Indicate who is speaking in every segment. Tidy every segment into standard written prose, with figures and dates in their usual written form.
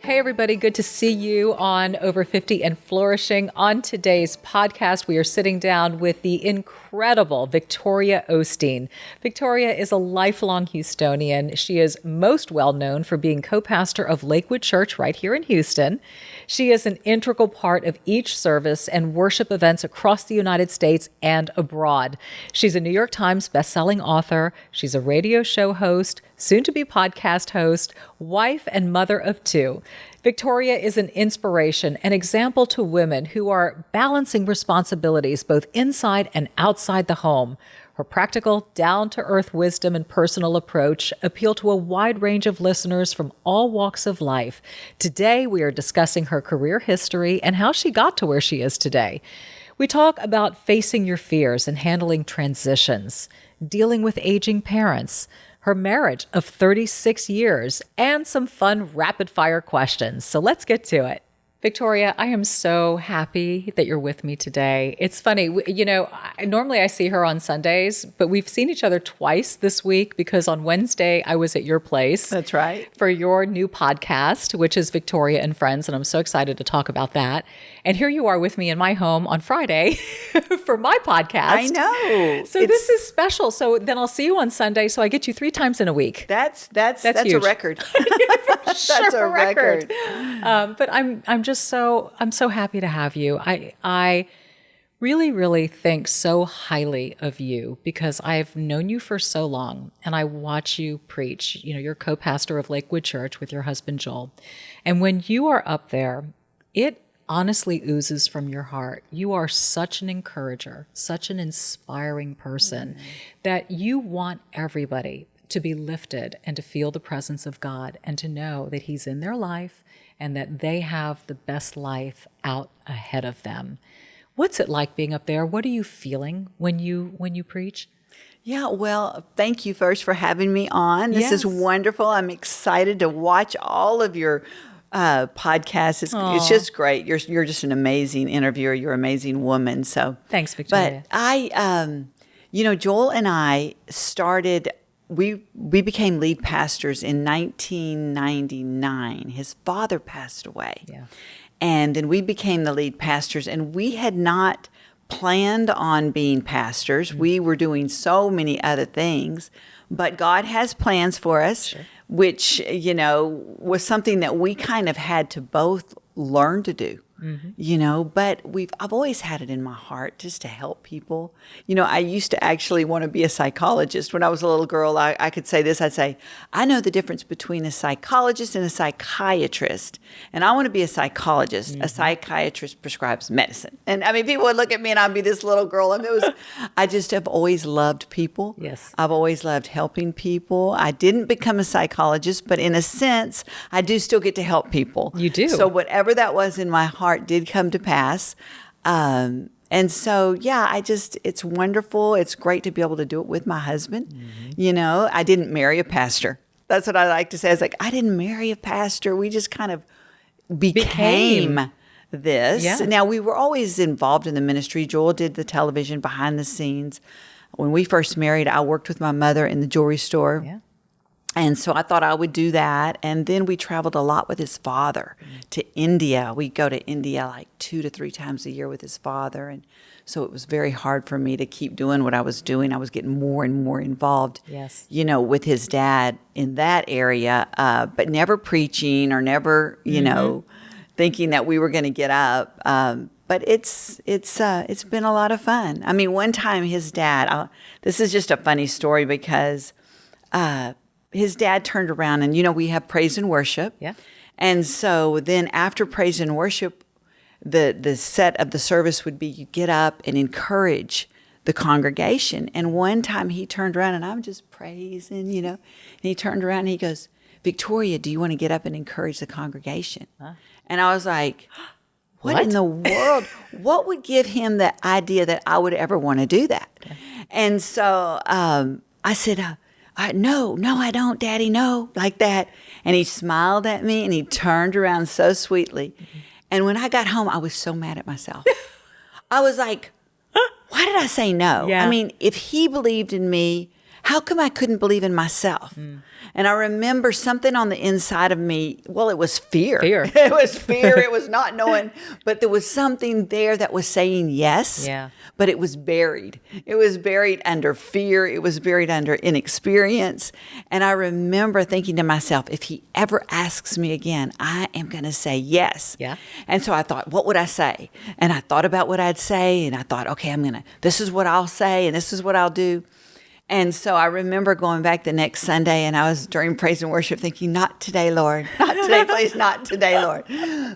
Speaker 1: Hey, everybody. Good to see you on Over 50 and Flourishing. On today's podcast, we are sitting down with the incredible Victoria Osteen. Victoria is a lifelong Houstonian. She is most well known for being co-pastor of Lakewood Church right here in Houston. She is an integral part of each service and worship events across the United States and abroad. She's a New York Times bestselling author. She's a radio show host, soon-to-be podcast host, wife, and mother of two. Victoria is an inspiration, an example to women who are balancing responsibilities both inside and outside the home. Her practical, down-to-earth wisdom and personal approach appeal to a wide range of listeners from all walks of life. Today, we are discussing her career history and how she got to where she is today. We talk about facing your fears and handling transitions, dealing with aging parents, her marriage of 36 years, and some fun rapid-fire questions. So let's get to it. Victoria, I am so happy that you're with me today. It's funny, normally I see her on Sundays, but we've seen each other twice this week because on Wednesday I was at your place.
Speaker 2: That's right.
Speaker 1: For your new podcast, which is Victoria and Friends, and I'm so excited to talk about that. And here you are with me in my home on Friday for my podcast.
Speaker 2: I know.
Speaker 1: So this is special. So then I'll see you on Sunday, so I get you 3 times in a week.
Speaker 2: That's a record.
Speaker 1: That's a record. But I'm so happy to have you. I really, really think so highly of you because I've known you for so long and I watch you preach. You know, you're co-pastor of Lakewood Church with your husband, Joel. And when you are up there, it honestly oozes from your heart. You are such an encourager, such an inspiring person that you want everybody to be lifted and to feel the presence of God and to know that He's in their life and that they have the best life out ahead of them. What's it like being up there? What are you feeling when you preach?
Speaker 2: Yeah, well, thank you first for having me on. This is wonderful. I'm excited to watch all of your podcasts. It's just great. You're just an amazing interviewer. You're an amazing woman. So
Speaker 1: thanks, Victoria.
Speaker 2: But I, Joel and I started. We became lead pastors in 1999. His father passed away.
Speaker 1: Yeah.
Speaker 2: And then we became the lead pastors, and we had not planned on being pastors. Mm-hmm. We were doing so many other things, but God has plans for us, which, was something that we kind of had to both learn to do. Mm-hmm. But I've always had it in my heart just to help people. I used to actually want to be a psychologist. When I was a little girl, I could say this. I'd say, I know the difference between a psychologist and a psychiatrist. And I want to be a psychologist. Mm-hmm. A psychiatrist prescribes medicine. And people would look at me and I'd be this little girl. I just have always loved people.
Speaker 1: Yes.
Speaker 2: I've always loved helping people. I didn't become a psychologist, but in a sense, I do still get to help people.
Speaker 1: You do.
Speaker 2: So whatever that was in my heart did come to pass. And so, it's wonderful. It's great to be able to do it with my husband. Mm-hmm. I didn't marry a pastor. That's what I like to say. I was like, I didn't marry a pastor. We just kind of became this. Yeah. Now, we were always involved in the ministry. Joel did the television behind the scenes. When we first married, I worked with my mother in the jewelry store. Yeah. And so I thought I would do that. And then we traveled a lot with his father to India. We go to India like 2 to 3 times a year with his father. And so it was very hard for me to keep doing what I was doing. I was getting more and more involved, with his dad in that area, but never preaching or never, thinking that we were going to get up. But it's been a lot of fun. One time his dad, this is just a funny story because his dad turned around and, we have praise and worship. Yeah. And so then after praise and worship, the set of the service would be you get up and encourage the congregation. And one time he turned around and I'm just praising, and he turned around and he goes, Victoria, do you want to get up and encourage the congregation? Huh? And I was like, what in the world? What would give him the idea that I would ever want to do that? Okay. And so I said, no, I don't, Daddy, no, like that. And he smiled at me and he turned around so sweetly. Mm-hmm. And when I got home, I was so mad at myself. I was like, why did I say no? Yeah. If he believed in me, how come I couldn't believe in myself? And I remember something on the inside of me. Well, it was fear. It was fear. It was not knowing. But there was something there that was saying yes.
Speaker 1: Yeah.
Speaker 2: But it was buried. It was buried under fear. It was buried under inexperience. And I remember thinking to myself, if he ever asks me again, I am going to say yes.
Speaker 1: Yeah.
Speaker 2: And so I thought, what would I say? And I thought about what I'd say. And I thought, okay, this is what I'll say. And this is what I'll do. And so I remember going back the next Sunday, and I was during praise and worship thinking, not today, Lord. Not today, please, not today, Lord.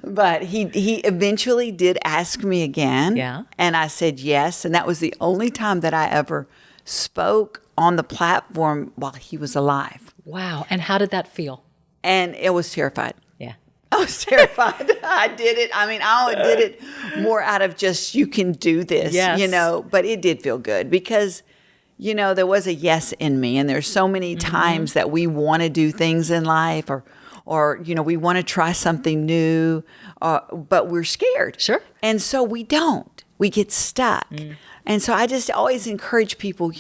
Speaker 2: But he eventually did ask me again.
Speaker 1: Yeah.
Speaker 2: And I said yes. And that was the only time that I ever spoke on the platform while he was alive.
Speaker 1: Wow. And how did that feel?
Speaker 2: And it was terrified.
Speaker 1: Yeah.
Speaker 2: I was terrified. I did it. I mean, I did it more out of just, you can do this, but it did feel good because there was a yes in me. And there's so many times that we want to do things in life or we want to try something new, but we're scared.
Speaker 1: Sure.
Speaker 2: And so we don't. We get stuck. And so I just always encourage people,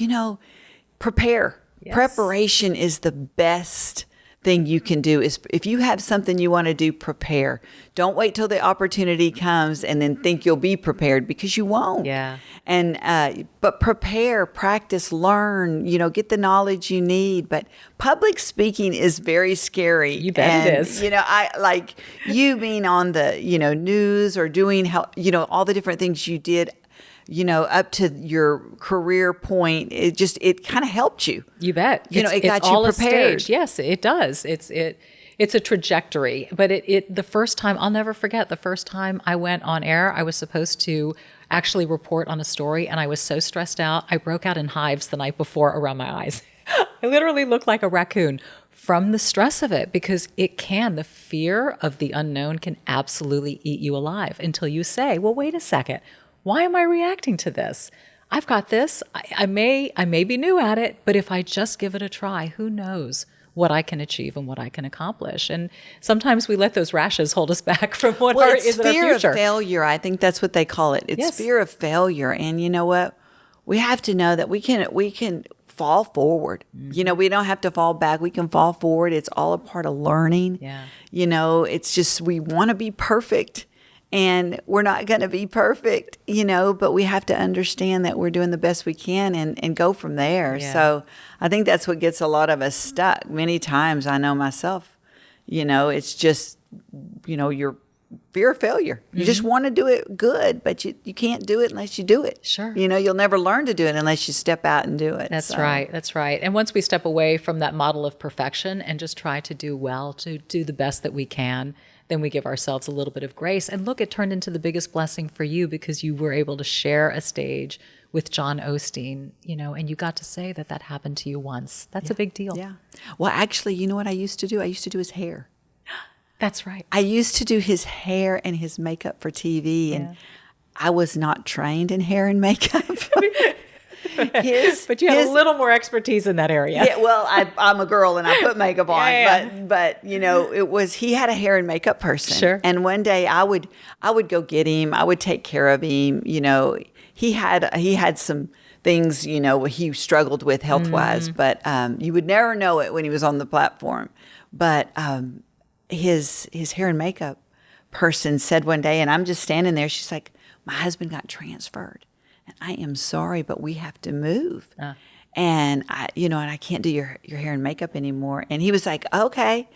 Speaker 2: prepare.
Speaker 1: Yes.
Speaker 2: Preparation is the best thing you can do. Is if you have something you want to do, prepare. Don't wait till the opportunity comes and then think you'll be prepared, because you won't.
Speaker 1: Yeah.
Speaker 2: And but prepare, practice, learn, get the knowledge you need. But public speaking is very scary.
Speaker 1: You bet it is.
Speaker 2: I like you being on the news or doing all the different things you did, up to your career point. It kind of helped you.
Speaker 1: You bet.
Speaker 2: It got you prepared.
Speaker 1: Yes, it does. It's a trajectory. But the first time, I'll never forget, the first time I went on air, I was supposed to actually report on a story, and I was so stressed out, I broke out in hives the night before around my eyes. I literally looked like a raccoon from the stress of it, because the fear of the unknown can absolutely eat you alive until you say, well, wait a second. Why am I reacting to this? I've got this. I may be new at it, but if I just give it a try, who knows what I can achieve and what I can accomplish. And sometimes we let those rashes hold us back from what is our future.
Speaker 2: It's fear of failure. I think that's what they call it. It's fear of failure. And you know what? We have to know that we can fall forward. We don't have to fall back. We can fall forward. It's all a part of learning.
Speaker 1: Yeah.
Speaker 2: It's just, we want to be perfect. And we're not going to be perfect, but we have to understand that we're doing the best we can and go from there.
Speaker 1: Yeah.
Speaker 2: So I think that's what gets a lot of us stuck. Many times, I know myself, it's just, your fear of failure. You just want to do it good, but you can't do it unless you do it.
Speaker 1: Sure.
Speaker 2: You'll never learn to do it unless you step out and do it.
Speaker 1: That's right. That's right. And once we step away from that model of perfection and just try to do well, to do the best that we can, then we give ourselves a little bit of grace. And look, it turned into the biggest blessing for you, because you were able to share a stage with Joel Osteen, and you got to say that happened to you once. That's a big deal.
Speaker 2: Yeah. Well, actually, you know what I used to do? I used to do his hair.
Speaker 1: That's right.
Speaker 2: I used to do his hair and his makeup for TV, and I was not trained in hair and makeup.
Speaker 1: But you have a little more expertise in that area.
Speaker 2: Yeah, well, I'm a girl and I put makeup on, but he had a hair and makeup person.
Speaker 1: Sure.
Speaker 2: And one day I would go get him. I would take care of him. He had some things, he struggled with health-wise, but you would never know it when he was on the platform. But his hair and makeup person said one day, and I'm just standing there, she's like, my husband got transferred. And I am sorry, but we have to move. And I can't do your hair and makeup anymore. And he was like, okay.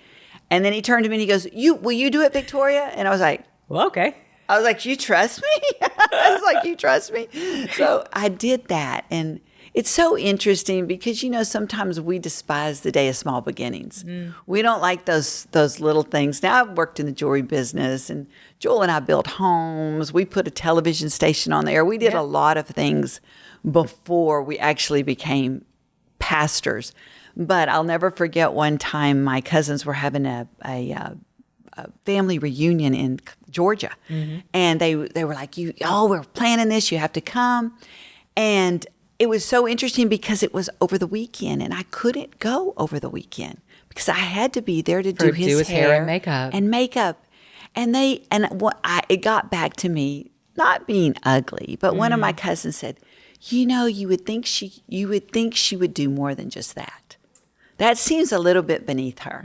Speaker 2: And then he turned to me and he goes, will you do it, Victoria? And I was like,
Speaker 1: well, okay.
Speaker 2: I was like, you trust me? I was like, you trust me? So I did that. And it's so interesting because, sometimes we despise the day of small beginnings. We don't like those little things. Now, I've worked in the jewelry business, and Joel and I built homes. We put a television station on the air. We did a lot of things before we actually became pastors. But I'll never forget one time my cousins were having a family reunion in Georgia. And they were like, we're planning this. You have to come. And it was so interesting because it was over the weekend, and I couldn't go over the weekend because I had to be there to do his hair
Speaker 1: and makeup.
Speaker 2: And it got back to me not being ugly, but one of my cousins said, you would think she would do more than just that. That seems a little bit beneath her.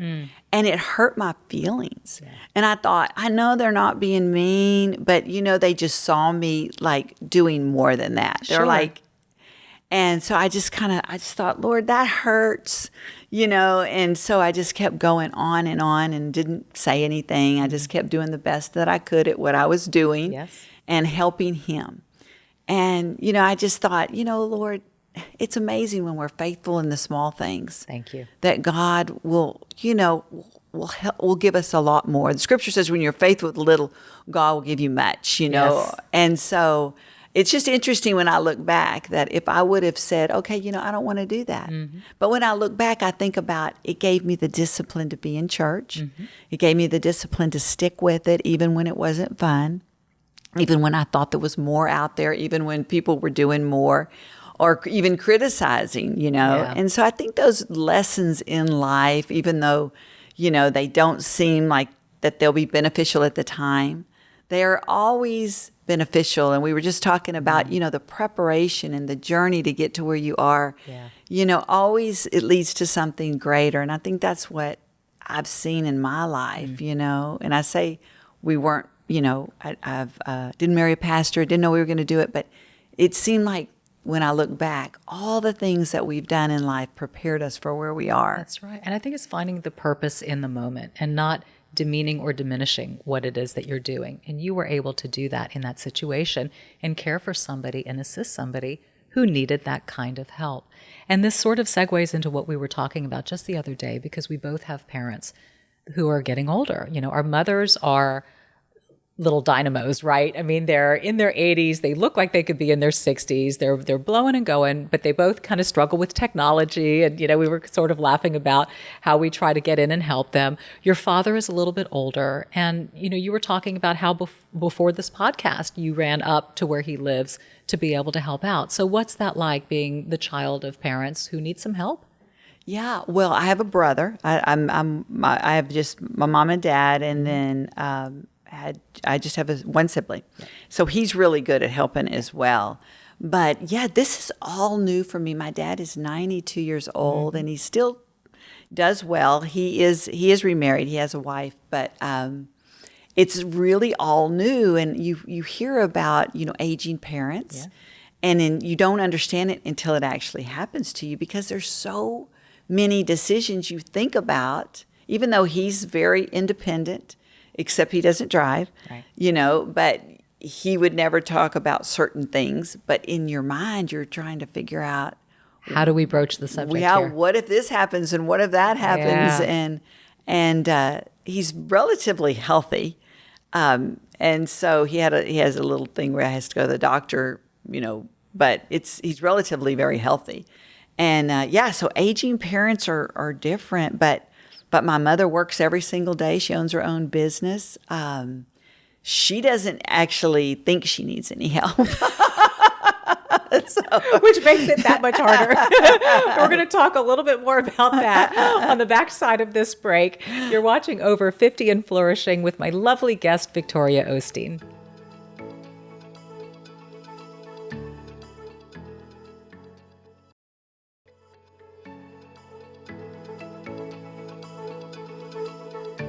Speaker 2: And it hurt my feelings. Yeah. And I thought, I know they're not being mean, but they just saw me like doing more than that. They're
Speaker 1: Sure.
Speaker 2: like, and so I just thought, Lord, that hurts, and so I just kept going on and didn't say anything. I just kept doing the best that I could at what I was doing.
Speaker 1: Yes.
Speaker 2: And helping him. And, I just thought, Lord, it's amazing when we're faithful in the small things.
Speaker 1: Thank you.
Speaker 2: That God will give us a lot more. The scripture says when you're faithful with little, God will give you much,
Speaker 1: Yes.
Speaker 2: And so it's just interesting when I look back that if I would have said, okay, I don't want to do that. Mm-hmm. But when I look back, I think about it gave me the discipline to be in church. Mm-hmm. It gave me the discipline to stick with it even when it wasn't fun, even when I thought there was more out there, even when people were doing more or even criticizing,
Speaker 1: Yeah.
Speaker 2: And so I think those lessons in life, even though, they don't seem like that they'll be beneficial at the time, they're always beneficial. And we were just talking about, the preparation and the journey to get to where you are, always it leads to something greater. And I think that's what I've seen in my life, and I say we weren't, I've didn't marry a pastor, didn't know we were going to do it, but it seemed like when I look back, all the things that we've done in life prepared us for where we are.
Speaker 1: That's right. And I think it's finding the purpose in the moment and not demeaning or diminishing what it is that you're doing. And you were able to do that in that situation and care for somebody and assist somebody who needed that kind of help. And this sort of segues into what we were talking about just the other day, because we both have parents who are getting older. Our mothers are little dynamos, right? I mean, they're in their 80s. They look like they could be in their 60s. They're blowing and going, but they both kind of struggle with technology. And, we were sort of laughing about how we try to get in and help them. Your father is a little bit older. And, you were talking about how before this podcast, you ran up to where he lives to be able to help out. So what's that like, being the child of parents who need some help?
Speaker 2: Yeah, well, I have a brother. I have just my mom and dad, and then I just have one sibling. So he's really good at helping as well. But yeah, this is all new for me. My dad is 92 years old, and he still does well. He is remarried. He has a wife, but it's really all new. And you hear about aging parents, and then you don't understand it until it actually happens to you, because there's so many decisions you think about. Even though he's very independent, except he doesn't drive,
Speaker 1: right.
Speaker 2: But he would never talk about certain things. But in your mind, you're trying to figure out,
Speaker 1: how do we broach the subject here?
Speaker 2: What if this happens and what if that happens?
Speaker 1: Yeah.
Speaker 2: And he's relatively healthy, and so he has a little thing where he has to go to the doctor, but he's relatively very healthy, and so aging parents are different, but my mother works every single day. She owns her own business. She doesn't actually think she needs any help.
Speaker 1: Which makes it that much harder. We're going to talk a little bit more about that on the backside of this break. You're watching Over 50 and Flourishing with my lovely guest, Victoria Osteen.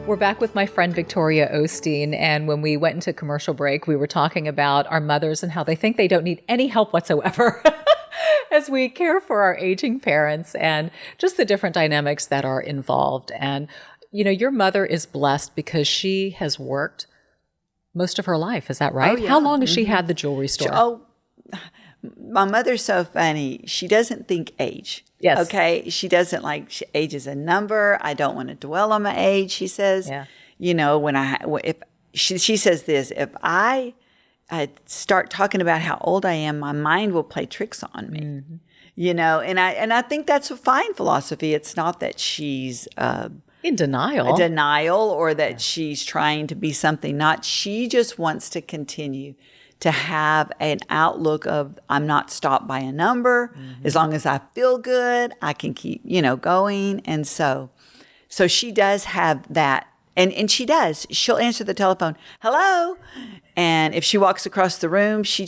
Speaker 1: We're back with my friend Victoria Osteen, and when we went into commercial break, we were talking about our mothers and how they think they don't need any help whatsoever as we care for our aging parents, and just the different dynamics that are involved. And, your mother is blessed because she has worked most of her life. Is that right?
Speaker 2: Oh, yeah.
Speaker 1: How long has she had the jewelry store?
Speaker 2: My mother's so funny. She doesn't think age.
Speaker 1: Yes.
Speaker 2: Okay. She doesn't age is a number. I don't want to dwell on my age. She says, if she says this, if I start talking about how old I am, my mind will play tricks on me. Mm-hmm. And I think that's a fine philosophy. It's not that she's
Speaker 1: in denial,
Speaker 2: or that she's trying to be something not. She just wants to continue to have an outlook of, I'm not stopped by a number. Mm-hmm. As long as I feel good, I can keep, going. And so she does have that And she does. She'll answer the telephone, hello. And if she walks across the room, she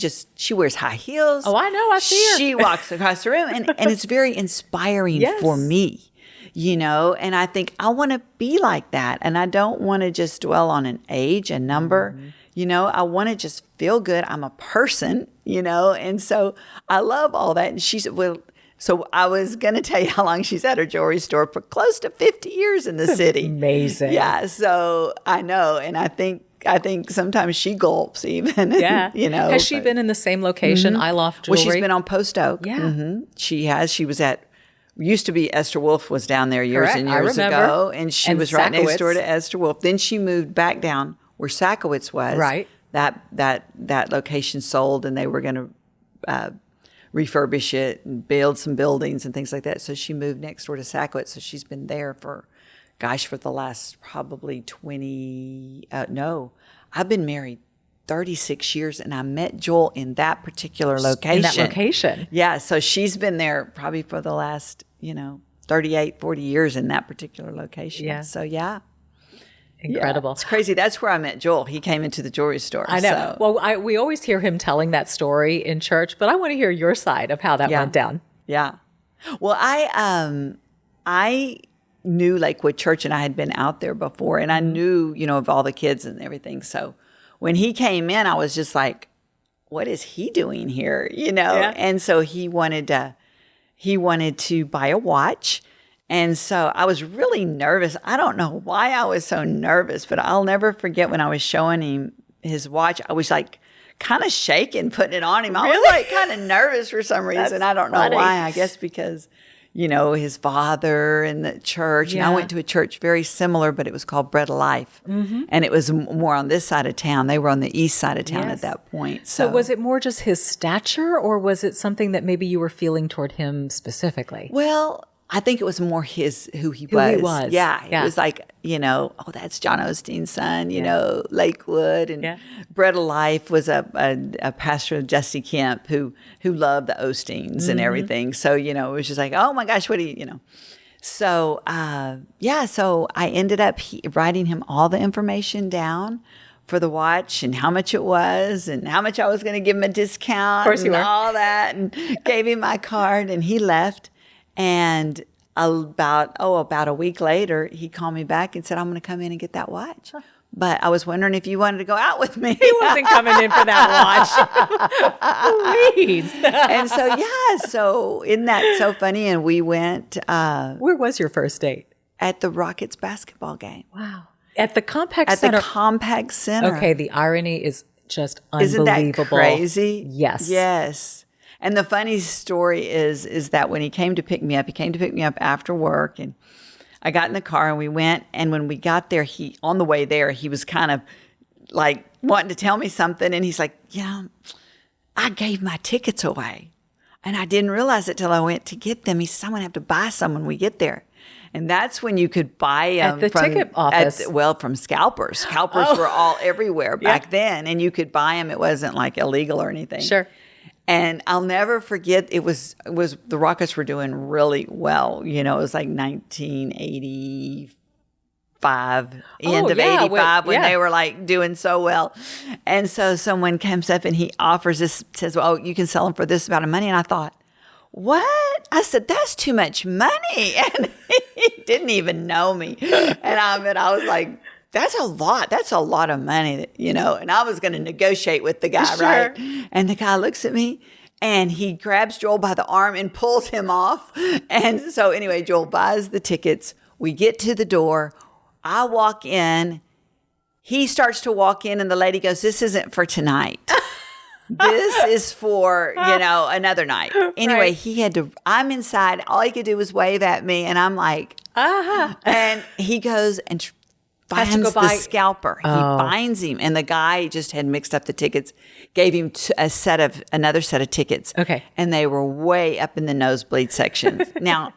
Speaker 2: wears high heels.
Speaker 1: Oh, I know. I see her.
Speaker 2: She walks across the room, and it's very inspiring for me, and I think I want to be like that. And I don't want to just dwell on an age, a number, I want to just feel good. I'm a person, and so I love all that. And she said, well, so I was going to tell you how long she's at her jewelry store for close to 50 years in the city.
Speaker 1: Amazing.
Speaker 2: Yeah. So I know. And I think sometimes she gulps even.
Speaker 1: Yeah. Has she been in the same location, I Loft Jewelry?
Speaker 2: Well, she's been on Post Oak.
Speaker 1: Yeah.
Speaker 2: Mm-hmm. She has. She was used to be Esther Wolf was down there years
Speaker 1: Correct.
Speaker 2: and years ago. And she was right
Speaker 1: Sakowitz.
Speaker 2: next door to Esther Wolf. Then she moved back down where Sakowitz was.
Speaker 1: Right.
Speaker 2: That location sold, and they were going to refurbish it and build some buildings and things like that. So she moved next door to Sakowitz. So she's been there for the last probably I've been married 36 years, and I met Joel in that particular location.
Speaker 1: In that location.
Speaker 2: Yeah. So she's been there probably for the last, 38, 40 years in that particular location.
Speaker 1: Yeah.
Speaker 2: So yeah.
Speaker 1: Incredible.
Speaker 2: Yeah, it's crazy. That's where I met Joel. He came into the jewelry store.
Speaker 1: I know.
Speaker 2: So.
Speaker 1: Well, we always hear him telling that story in church, but I want to hear your side of how that went down.
Speaker 2: Yeah. Well, I knew Lakewood Church, and I had been out there before, and I knew, of all the kids and everything. So when he came in, I was just like, what is he doing here?
Speaker 1: Yeah.
Speaker 2: And so he wanted to buy a watch. And so I was really nervous. I don't know why I was so nervous, but I'll never forget when I was showing him his watch. I was like kind of shaking, putting it on him. I was like kind of nervous for some reason. I don't know why. I guess because, his father and the church. And I went to a church very similar, but it was called Bread of Life. Mm-hmm. And it was more on this side of town. They were on the east side of town at that point.
Speaker 1: So was it more just his stature, or was it something that maybe you were feeling toward him specifically?
Speaker 2: Well, I think it was more who he was. Yeah. It was like, that's John Osteen's son, Lakewood. And Bread of Life was a pastor, Jesse Kemp, who loved the Osteens and everything. So, it was just like, oh my gosh, what do you. So, so I ended up writing him all the information down for the watch and how much it was and how much I was going to give him a discount.
Speaker 1: Of course you were.
Speaker 2: All that, and gave him my card, and he left. And about a week later, he called me back and said, I'm going to come in and get that watch. But I was wondering if you wanted to go out with me.
Speaker 1: He wasn't coming in for that watch. Please.
Speaker 2: And so isn't that so funny? And we went.
Speaker 1: Where was your first date?
Speaker 2: At the Rockets basketball game.
Speaker 1: Wow. At the Compaq Center.
Speaker 2: At the Compaq Center.
Speaker 1: Okay, the irony is just unbelievable.
Speaker 2: Isn't that crazy?
Speaker 1: Yes.
Speaker 2: Yes. And the funny story is that when he came to pick me up after work, and I got in the car and we went. And when we got there, on the way there, he was kind of like wanting to tell me something. And he's like, I gave my tickets away, and I didn't realize it till I went to get them. He said, I'm going to have to buy some when we get there. And that's when you could buy them
Speaker 1: at the ticket office.
Speaker 2: From scalpers. Scalpers were all everywhere back then, and you could buy them. It wasn't like illegal or anything.
Speaker 1: Sure.
Speaker 2: And I'll never forget, it was the Rockets were doing really well. It was like 1985, end of 85 when they were like doing so well. And so someone comes up and he offers this, says, well, you can sell them for this amount of money. And I thought, what? I said, that's too much money. And he didn't even know me. And I was like, that's a lot. That's a lot of money, And I was going to negotiate with the guy, right? And the guy looks at me, and he grabs Joel by the arm and pulls him off. And so anyway, Joel buys the tickets. We get to the door. I walk in. He starts to walk in, and the lady goes, this isn't for tonight. This is for, another night. Anyway, He had to, I'm inside. All he could do was wave at me, and I'm like, And he goes and finds the scalper. He finds him, and the guy just had mixed up the tickets, gave him another set of tickets.
Speaker 1: Okay.
Speaker 2: And they were way up in the nosebleed section. Now,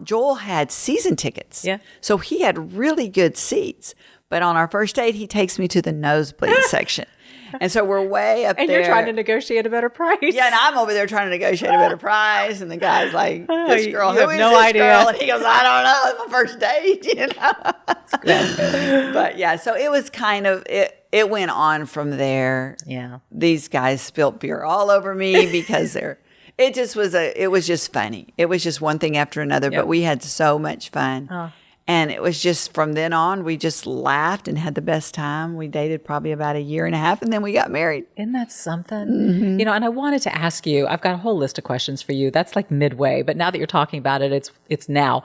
Speaker 2: Joel had season tickets.
Speaker 1: Yeah.
Speaker 2: So he had really good seats. But on our first date, he takes me to the nosebleed section. And so we're way up
Speaker 1: and
Speaker 2: there.
Speaker 1: you're trying to negotiate a better price.
Speaker 2: Yeah, and I'm over there trying to negotiate a better price. And the guy's like, this girl,
Speaker 1: You
Speaker 2: who
Speaker 1: have
Speaker 2: is
Speaker 1: no
Speaker 2: this
Speaker 1: idea.
Speaker 2: girl? And he goes, I don't know. It's my first date, But yeah, so it was kind of, it went on from there.
Speaker 1: Yeah.
Speaker 2: These guys spilt beer all over me because it was just funny. It was just one thing after another, but we had so much fun.
Speaker 1: Oh.
Speaker 2: And it was just from then on, we just laughed and had the best time. We dated probably about 1.5 years, and then we got married.
Speaker 1: Isn't that something? Mm-hmm. And I wanted to ask you, I've got a whole list of questions for you. That's like midway, but now that you're talking about it, it's now.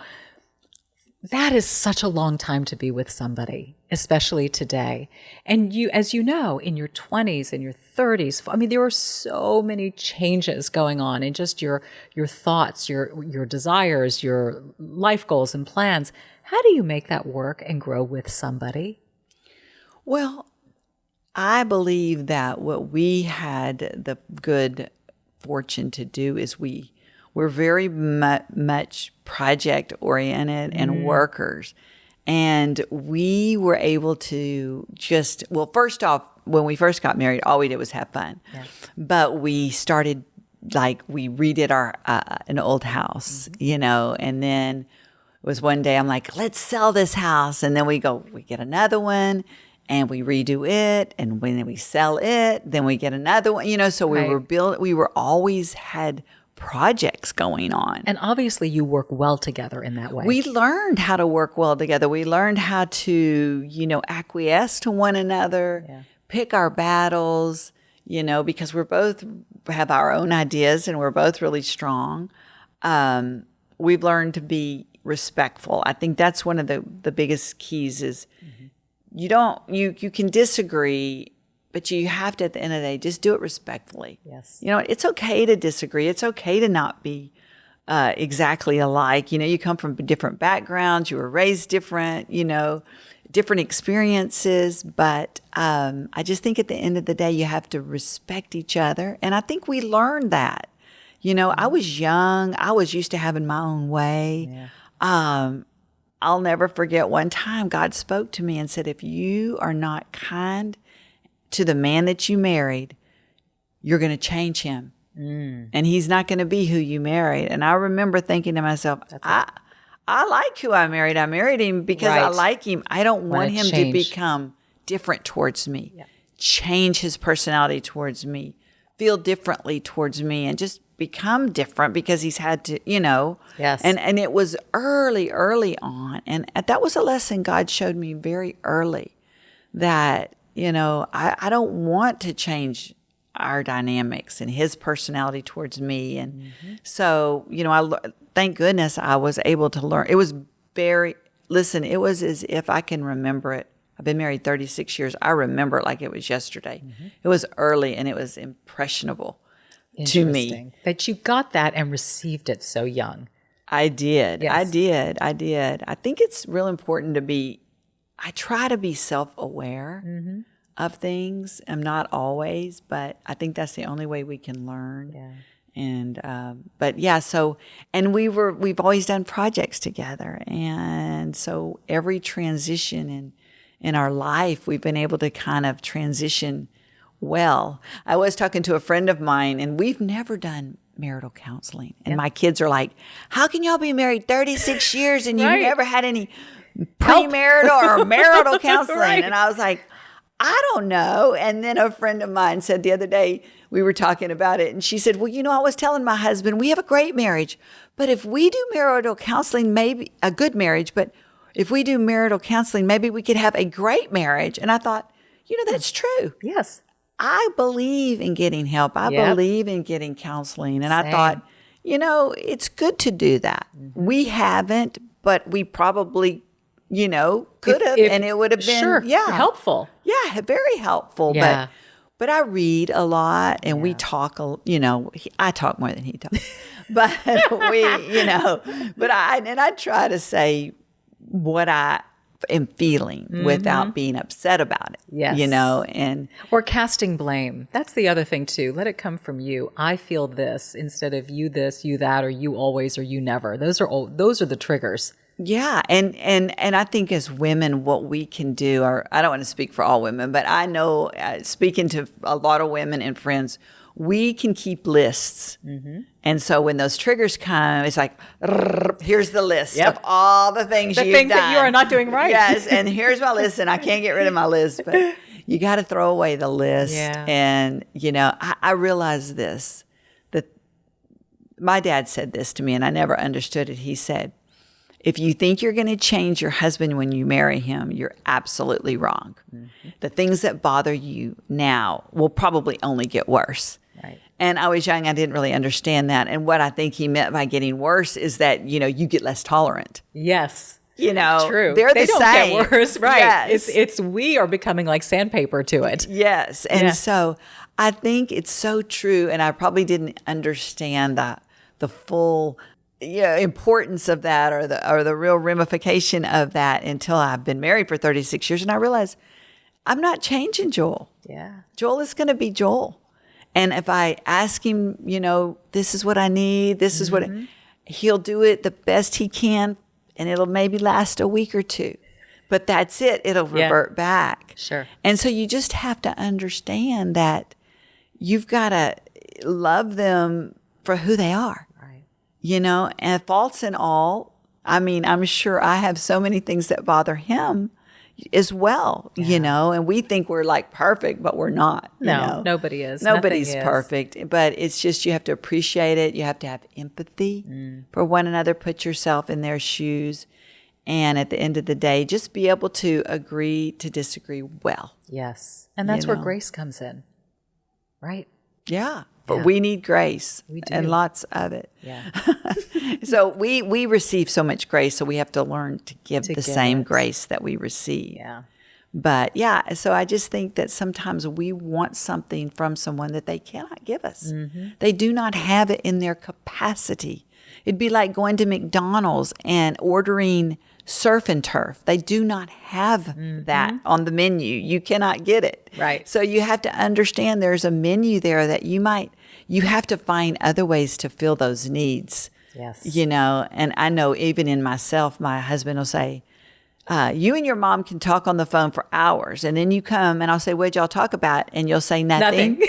Speaker 1: That is such a long time to be with somebody, especially today. And you, as you know, in your 20s and your 30s, I mean, there are so many changes going on in just your thoughts, your desires, your life goals and plans. How do you make that work and grow with somebody?
Speaker 2: Well, I believe that what we had the good fortune to do is we're very much project oriented and workers. And we were able to first off, when we first got married, all we did was have fun. Yeah. But we started, we redid our an old house, and then it was one day I'm like, let's sell this house. And then we get another one and we redo it. And when we sell it, then we get another one, so we were always had projects going on.
Speaker 1: And obviously you work well together in that way.
Speaker 2: We learned how to work well together. We learned how to, acquiesce to one another, pick our battles, because we're both have our own ideas and we're both really strong. We've learned to be respectful. I think that's one of the biggest keys is you can disagree, but you have to, at the end of the day, just do it respectfully.
Speaker 1: Yes.
Speaker 2: It's okay to disagree. It's okay to not be exactly alike. You come from different backgrounds. You were raised different, different experiences. But I just think at the end of the day, you have to respect each other. And I think we learned that. I was young. I was used to having my own way. Yeah. I'll never forget one time God spoke to me and said, if you are not kind to the man that you married, you're going to change him. And he's not going to be who you married. And I remember thinking to myself, I like who I married. I married him because I like him. I don't want him to become different towards me, change his personality towards me, feel differently towards me, and just become different because he's had to,
Speaker 1: Yes.
Speaker 2: And it was early on. And that was a lesson God showed me very early that, I don't want to change our dynamics and his personality towards me. And so, thank goodness I was able to learn. It was it was as if I can remember it. I've been married 36 years. I remember it like it was yesterday. It was early and it was impressionable to me.
Speaker 1: That you got that and received it so young.
Speaker 2: I did.
Speaker 1: Yes.
Speaker 2: I did. I think it's real important I try to be self-aware of things. I'm not always, but I think that's the only way we can learn.
Speaker 1: Yeah.
Speaker 2: And, but yeah, and we've always done projects together. And so every transition in our life, we've been able to kind of transition well. I was talking to a friend of mine and we've never done marital counseling. And my kids are like, how can y'all be married 36 years and you've never had any premarital or marital counseling? And I was like, I don't know. And then a friend of mine said the other day, we were talking about it, and she said, well, I was telling my husband, we have a great marriage, but if we do marital counseling, maybe a good marriage, but if we do marital counseling, maybe we could have a great marriage. And I thought, that's true.
Speaker 1: Yes.
Speaker 2: I believe in getting help. I believe in getting counseling. And I thought, it's good to do that. We haven't, but we probably, could have, and it would have been
Speaker 1: helpful.
Speaker 2: Yeah, very helpful.
Speaker 1: Yeah.
Speaker 2: But I read a lot and we talk, I talk more than he talks. But I try to say what I am feeling without being upset about it.
Speaker 1: Yes.
Speaker 2: And
Speaker 1: or casting blame. That's the other thing too. Let it come from you. I feel this instead of you this, you that, or you always, or you never. Those are the triggers.
Speaker 2: Yeah, and I think as women, what we can do, or I don't want to speak for all women, but I know, speaking to a lot of women and friends, we can keep lists. And so when those triggers come, it's like, here's the list of all the things you've done.
Speaker 1: That you are not doing right.
Speaker 2: Yes, and here's my list, and I can't get rid of my list, but you got to throw away the list.
Speaker 1: Yeah.
Speaker 2: And, I realize this, that my dad said this to me, and I never understood it. He said, if you think you're going to change your husband when you marry him, you're absolutely wrong. The things that bother you now will probably only get worse.
Speaker 1: Right.
Speaker 2: And I was young, I didn't really understand that. And what I think he meant by getting worse is that, you get less tolerant.
Speaker 1: Yes.
Speaker 2: True.
Speaker 1: They
Speaker 2: the
Speaker 1: don't
Speaker 2: same.
Speaker 1: get worse. Right.
Speaker 2: Yes.
Speaker 1: It's we are becoming like sandpaper to it.
Speaker 2: Yes. And so I think it's so true. And I probably didn't understand the full importance of that or the real ramification of that until I've been married for 36 years. And I realized I'm not changing Joel.
Speaker 1: Yeah.
Speaker 2: Joel is going to be Joel. And if I ask him, this is what I need, this is what he'll do it the best he can, and it'll maybe last a week or two. But that's it. It'll revert back.
Speaker 1: Sure.
Speaker 2: And so you just have to understand that you've got to love them for who they are. And faults and all. I mean, I'm sure I have so many things that bother him as well, and we think we're like perfect, but we're not.
Speaker 1: No, nobody is.
Speaker 2: Nobody's
Speaker 1: Nothing
Speaker 2: perfect, but it's just you have to appreciate it. You have to have empathy for one another, put yourself in their shoes. And at the end of the day, just be able to agree to disagree well.
Speaker 1: Yes. And that's where grace comes in, right?
Speaker 2: Yeah. But we need grace.
Speaker 1: We do.
Speaker 2: And lots of it.
Speaker 1: Yeah.
Speaker 2: So we receive so much grace, so we have to learn to give the same grace that we receive.
Speaker 1: Yeah.
Speaker 2: But so I just think that sometimes we want something from someone that they cannot give us. They do not have it in their capacity. It'd be like going to McDonald's and ordering surf and turf. They do not have that on the menu. You cannot get it.
Speaker 1: Right.
Speaker 2: So you have to understand there's a menu there that you have to find other ways to fill those needs.
Speaker 1: Yes.
Speaker 2: And I know even in myself, my husband will say, you and your mom can talk on the phone for hours. And then you come and I'll say, what'd y'all talk about? And you'll say nothing.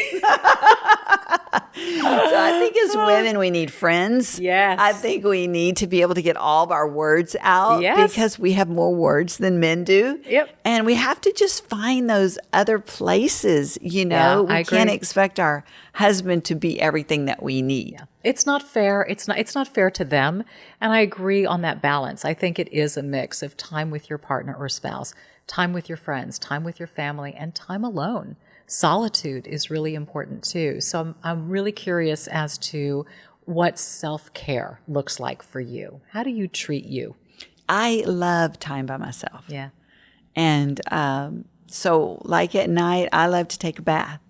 Speaker 2: So I think as women, we need friends.
Speaker 1: Yes.
Speaker 2: I think we need to be able to get all of our words out because we have more words than men do.
Speaker 1: Yep.
Speaker 2: And we have to just find those other places, we can't expect our husband to be everything that we need.
Speaker 1: Yeah. It's not fair. It's not fair to them. And I agree on that balance. I think it is a mix of time with your partner or spouse, time with your friends, time with your family, and time alone. Solitude is really important too. So I'm really curious as to what self-care looks like for you. How do you treat you?
Speaker 2: I love time by myself.
Speaker 1: Yeah.
Speaker 2: And so like at night, I love to take a bath.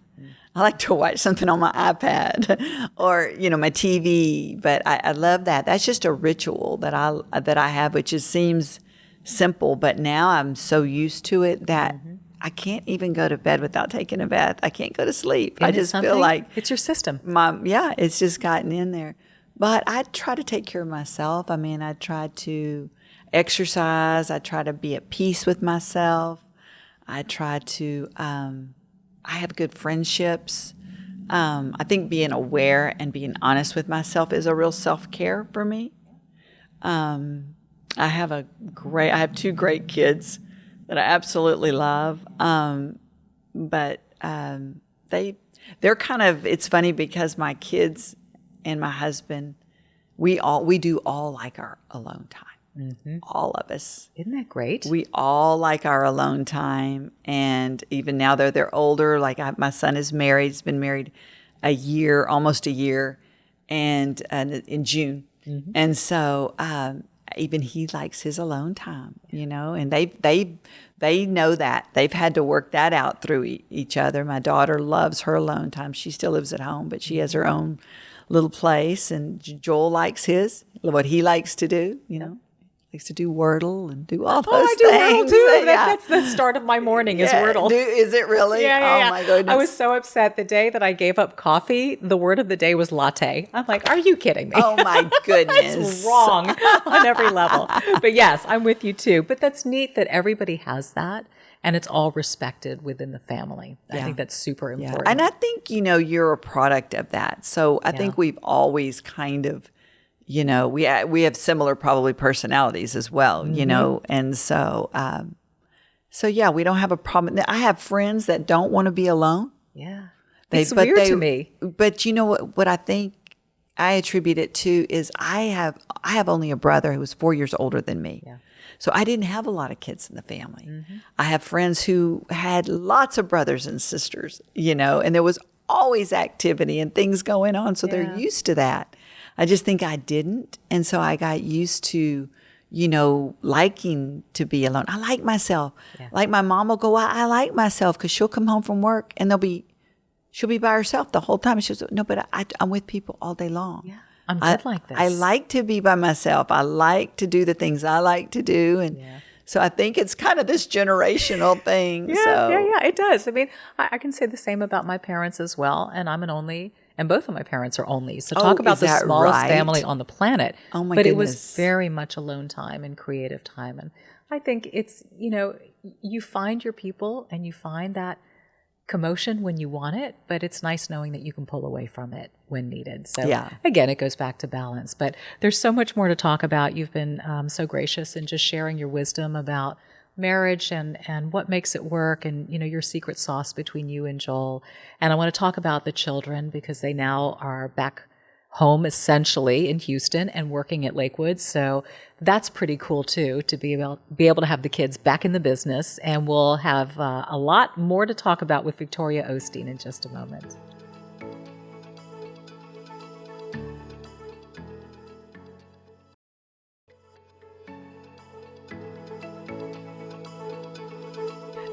Speaker 2: I like to watch something on my iPad or, my TV, but I love that. That's just a ritual that I have, which seems simple, but now I'm so used to it that I can't even go to bed without taking a bath. I can't go to sleep.
Speaker 1: And
Speaker 2: I just feel like
Speaker 1: it's your system.
Speaker 2: It's just gotten in there. But I try to take care of myself. I mean, I try to exercise. I try to be at peace with myself. I try to, I have good friendships. I think being aware and being honest with myself is a real self-care for me. I have two great kids that I absolutely love. But they're kind of, it's funny because my kids and my husband, we do all like our alone time. All of us.
Speaker 1: Isn't that great?
Speaker 2: We all like our alone time. And even now they're older. Like my son is married. He's been married almost a year, and in June. And so, even he likes his alone time, and they know that. They've had to work that out through each other. My daughter loves her alone time. She still lives at home, but she has her own little place, and Joel likes what he likes to do, likes to do Wordle and do all those
Speaker 1: I do Wordle
Speaker 2: things.
Speaker 1: too.
Speaker 2: Yeah.
Speaker 1: That's the start of my morning is Wordle.
Speaker 2: Is it really?
Speaker 1: Yeah.
Speaker 2: Oh, my goodness.
Speaker 1: I was so upset the day that I gave up coffee. The word of the day was latte. I'm like, are you kidding me?
Speaker 2: Oh, my goodness.
Speaker 1: It's wrong on every level. But yes, I'm with you too. But that's neat that everybody has that. And it's all respected within the family. I think that's super important.
Speaker 2: And I think, you're a product of that. So I think we've always kind of, we have similar probably personalities as well, and so, we don't have a problem. I have friends that don't want to be alone.
Speaker 1: Yeah. It's weird to me.
Speaker 2: But you know what I think I attribute it to is I have only a brother who was 4 years older than me.
Speaker 1: Yeah.
Speaker 2: So I didn't have a lot of kids in the family. I have friends who had lots of brothers and sisters, and there was always activity and things going on. So they're used to that. I just think I didn't. And so I got used to, liking to be alone. I like myself. Yeah. Like my mom will go out. I like myself because she'll come home from work and she'll be by herself the whole time. She'll say, no, but I'm with people all day long. Yeah.
Speaker 1: I'm good like this.
Speaker 2: I like to be by myself. I like to do the things I like to do. And so I think it's kind of this generational thing.
Speaker 1: Yeah, it does. I mean, I can say the same about my parents as well. And I'm an only, and both of my parents are only. So talk about the smallest family on the planet.
Speaker 2: Oh my
Speaker 1: goodness. But it was very much alone time and creative time. And I think it's, you find your people and you find that commotion when you want it, but it's nice knowing that you can pull away from it when needed. So again, it goes back to balance, but there's so much more to talk about. You've been so gracious in just sharing your wisdom about marriage and what makes it work and, your secret sauce between you and Joel. And I want to talk about the children because they now are back home essentially in Houston and working at Lakewood. So that's pretty cool too, to be able to have the kids back in the business. And we'll have a lot more to talk about with Victoria Osteen in just a moment.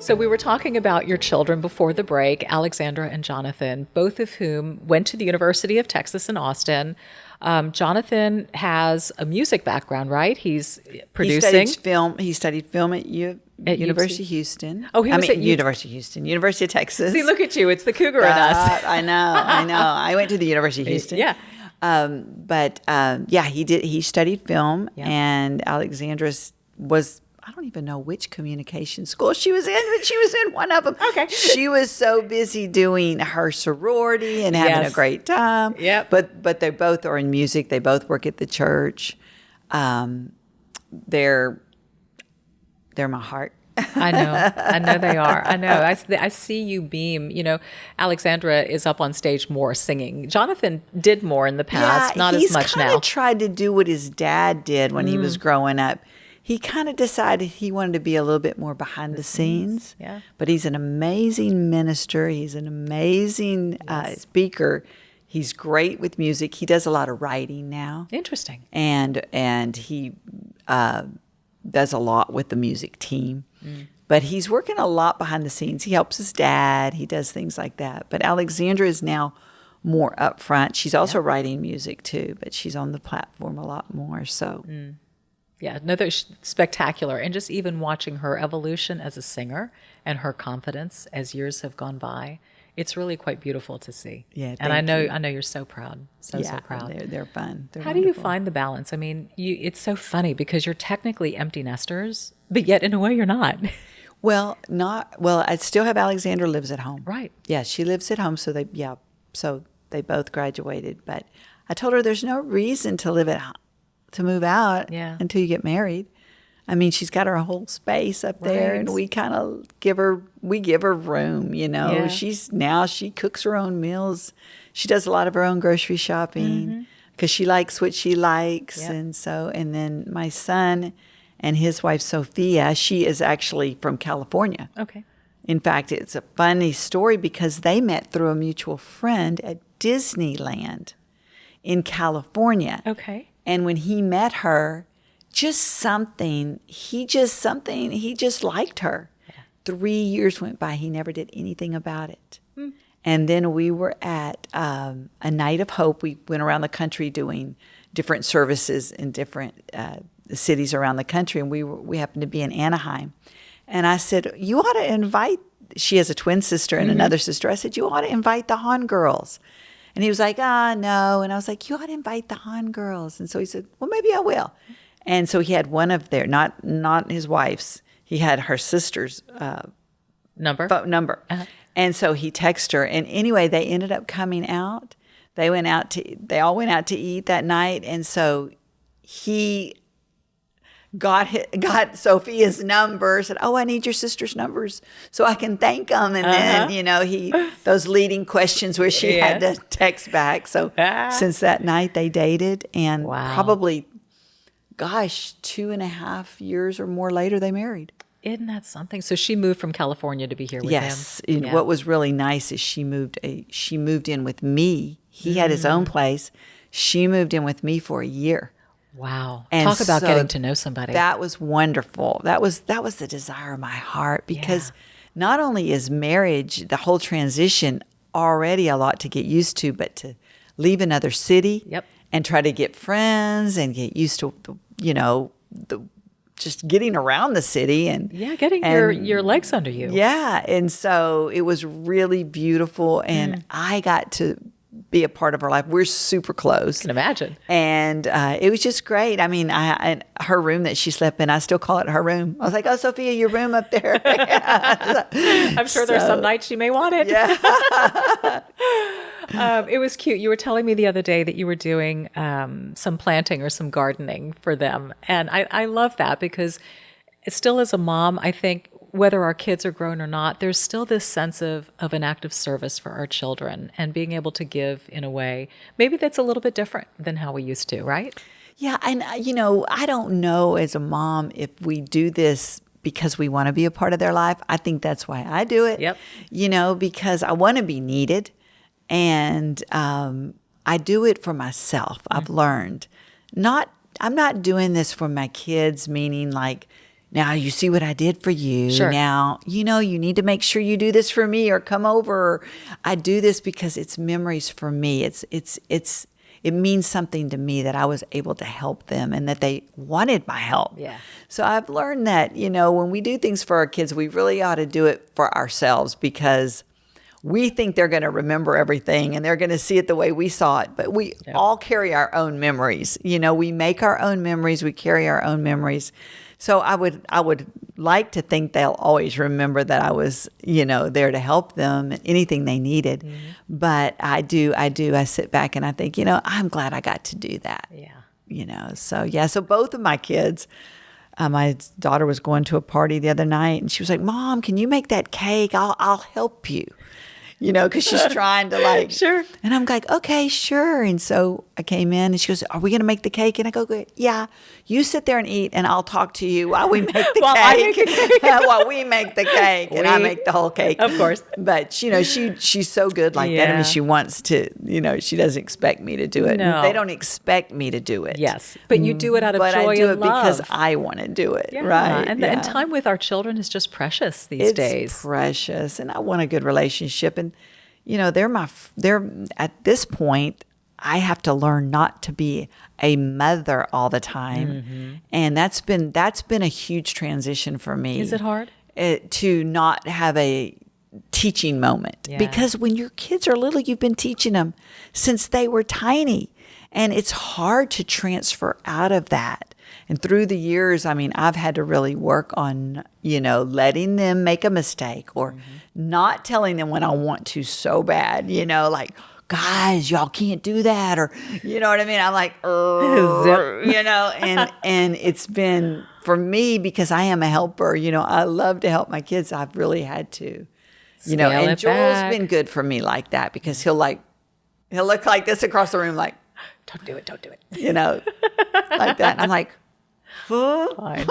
Speaker 1: So we were talking about your children before the break, Alexandra and Jonathan, both of whom went to the University of Texas in Austin. Jonathan has a music background, right? He's producing.
Speaker 2: He studied film at University of Houston.
Speaker 1: Oh,
Speaker 2: University of Houston, University of Texas.
Speaker 1: See, look at you. It's the cougar in us.
Speaker 2: I know. I went to the University of Houston.
Speaker 1: Yeah.
Speaker 2: He did. He studied film, and Alexandra was, I don't even know which communication school she was in, but she was in one of them.
Speaker 1: Okay.
Speaker 2: She was so busy doing her sorority and having a great time.
Speaker 1: Yep.
Speaker 2: But they both are in music. They both work at the church. They're my heart.
Speaker 1: I know they are. I know. I see you beam. Alexandra is up on stage more singing. Jonathan did more in the past, not as much now.
Speaker 2: He's kind of tried to do what his dad did when he was growing up. He kind of decided he wanted to be a little bit more behind the scenes.
Speaker 1: Yeah.
Speaker 2: But he's an amazing minister. He's an amazing speaker. He's great with music. He does a lot of writing now.
Speaker 1: Interesting.
Speaker 2: And he does a lot with the music team. But he's working a lot behind the scenes. He helps his dad. He does things like that. But Alexandra is now more up front. She's also writing music too, but she's on the platform a lot more. So.
Speaker 1: Yeah, no, they're spectacular. And just even watching her evolution as a singer and her confidence as years have gone by, it's really quite beautiful to see.
Speaker 2: Yeah,
Speaker 1: and I know you're so proud, so proud.
Speaker 2: They're fun. They're
Speaker 1: How
Speaker 2: wonderful.
Speaker 1: do you find the balance? I mean, it's so funny because you're technically empty nesters, but yet in a way you're not.
Speaker 2: Well, I still have Alexandra lives at home.
Speaker 1: Right.
Speaker 2: Yeah, she lives at home. So they both graduated. But I told her there's no reason to move out until you get married. I mean, she's got her whole space up there, and we kind of give her room, Yeah. She cooks her own meals. She does a lot of her own grocery shopping because she likes what she likes. Yep. And then my son and his wife, Sophia, she is actually from California.
Speaker 1: Okay.
Speaker 2: In fact, it's a funny story because they met through a mutual friend at Disneyland in California.
Speaker 1: Okay.
Speaker 2: And when he met her, he just liked her. Yeah. 3 years went by. He never did anything about it. And then we were at a night of hope. We went around the country doing different services in different cities around the country, and we happened to be in Anaheim. And I said, you ought to invite, she has a twin sister and another sister. I said, you ought to invite the Han girls. And he was like, no. And I was like, you ought to invite the Han girls. And so he said, well, maybe I will. And so he had one of their, not his wife's, he had her sister's
Speaker 1: number.
Speaker 2: Phone number. Uh-huh. And so he texted her. And anyway, they ended up coming out. They all went out to eat that night. And so he got Sophia's number, said, I need your sister's numbers so I can thank them. And then, those leading questions where she had to text back. So since that night they dated, and probably, 2.5 years or more later, they married.
Speaker 1: Isn't that something? So she moved from California to be here with him.
Speaker 2: Yes. Yeah. What was really nice is she moved in with me. He had his own place. She moved in with me for a year.
Speaker 1: Wow. And talk about getting to know somebody.
Speaker 2: That was wonderful. That was the desire of my heart, because not only is marriage, the whole transition, already a lot to get used to, but to leave another city and try to get friends and get used to, just getting around the city and
Speaker 1: getting your legs under you.
Speaker 2: Yeah. And so it was really beautiful, and I got to be a part of her life. We're super close.
Speaker 1: I can imagine.
Speaker 2: And it was just great. I mean, her room that she slept in, I still call it her room. I was like, Sophia, your room up there.
Speaker 1: I'm sure there's some nights she may want it.
Speaker 2: Yeah.
Speaker 1: It was cute. You were telling me the other day that you were doing some planting or some gardening for them. And I love that, because still as a mom, I think whether our kids are grown or not, there's still this sense of an act of service for our children, and being able to give in a way maybe that's a little bit different than how we used to, right?
Speaker 2: Yeah. And, I don't know as a mom if we do this because we want to be a part of their life. I think that's why I do it.
Speaker 1: Yep.
Speaker 2: Because I want to be needed. And I do it for myself. I've learned. I'm not doing this for my kids, meaning like, now you see what I did for you.
Speaker 1: Sure.
Speaker 2: Now, you need to make sure you do this for me or come over. I do this because it's memories for me. It means something to me that I was able to help them and that they wanted my help.
Speaker 1: Yeah.
Speaker 2: So I've learned that, when we do things for our kids, we really ought to do it for ourselves, because we think they're going to remember everything and they're going to see it the way we saw it. But we all carry our own memories. We make our own memories. We carry our own memories. So I would like to think they'll always remember that I was, there to help them, anything they needed. Mm-hmm. But I do. I sit back and I think, I'm glad I got to do that.
Speaker 1: Yeah.
Speaker 2: So both of my kids, my daughter was going to a party the other night and she was like, Mom, can you make that cake? I'll help you. Because she's trying to
Speaker 1: Sure.
Speaker 2: And I'm like, okay, sure. And so I came in and she goes, are we going to make the cake? And I go, yeah, you sit there and eat and I'll talk to you while we make the cake. While we make the cake. And I make the whole cake.
Speaker 1: Of course.
Speaker 2: But, she's so good like that. I mean, she wants to, she doesn't expect me to do it.
Speaker 1: No.
Speaker 2: They don't expect me to do it.
Speaker 1: Yes. But you do it out of joy and love.
Speaker 2: But I do it because I want to do it.
Speaker 1: Yeah.
Speaker 2: Right.
Speaker 1: And time with our children is just precious these days.
Speaker 2: It's precious. And I want a good relationship. And, they're at this point, I have to learn not to be a mother all the time. Mm-hmm. And that's been a huge transition for me.
Speaker 1: Is it hard?
Speaker 2: To not have a teaching moment.
Speaker 1: Yeah.
Speaker 2: Because when your kids are little, you've been teaching them since they were tiny. And it's hard to transfer out of that. And through the years, I mean, I've had to really work on, letting them make a mistake or not telling them when I want to so bad, like, guys, y'all can't do that. Or, you know what I mean? I'm like, and it's been for me, because I am a helper, I love to help my kids. I've really had to, and Joel's been good for me like that, because he'll look like this across the room, like,
Speaker 1: don't do it.
Speaker 2: Like that. And I'm like,
Speaker 1: fine.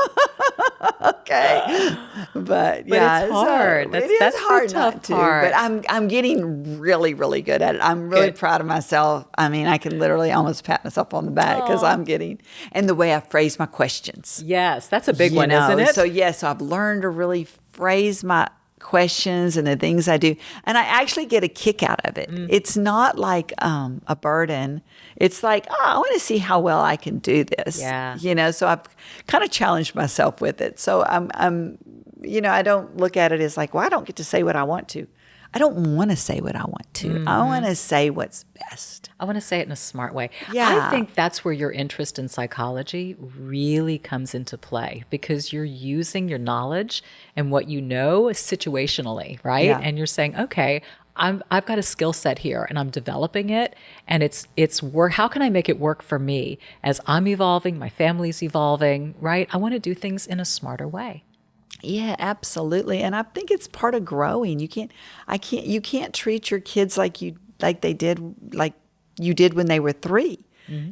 Speaker 2: Okay. But
Speaker 1: it's hard. That's
Speaker 2: hard
Speaker 1: the tough
Speaker 2: not to.
Speaker 1: part.
Speaker 2: But I'm getting really, really good at it. I'm really proud of myself. I mean, I can literally almost pat myself on the back because I'm getting, and the way I phrase my questions.
Speaker 1: Yes, that's a big one, isn't it?
Speaker 2: So I've learned to really phrase my questions and the things I do. And I actually get a kick out of it. It's not like a burden. It's like, oh, I want to see how well I can do this.
Speaker 1: Yeah.
Speaker 2: So I've kind of challenged myself with it. So I'm I don't look at it as like, well, I don't get to say what I want to. I don't want to say what I want to. I want to say what's best.
Speaker 1: I want to say it in a smart way.
Speaker 2: Yeah.
Speaker 1: I think that's where your interest in psychology really comes into play, because you're using your knowledge and what you know situationally, right?
Speaker 2: Yeah.
Speaker 1: And you're saying, okay, I've got a skill set here and I'm developing it, and it's work. How can I make it work for me as I'm evolving, my family's evolving, right? I want to do things in a smarter way.
Speaker 2: Yeah, absolutely. And I think it's part of growing. You can't treat your kids like you did when they were 3.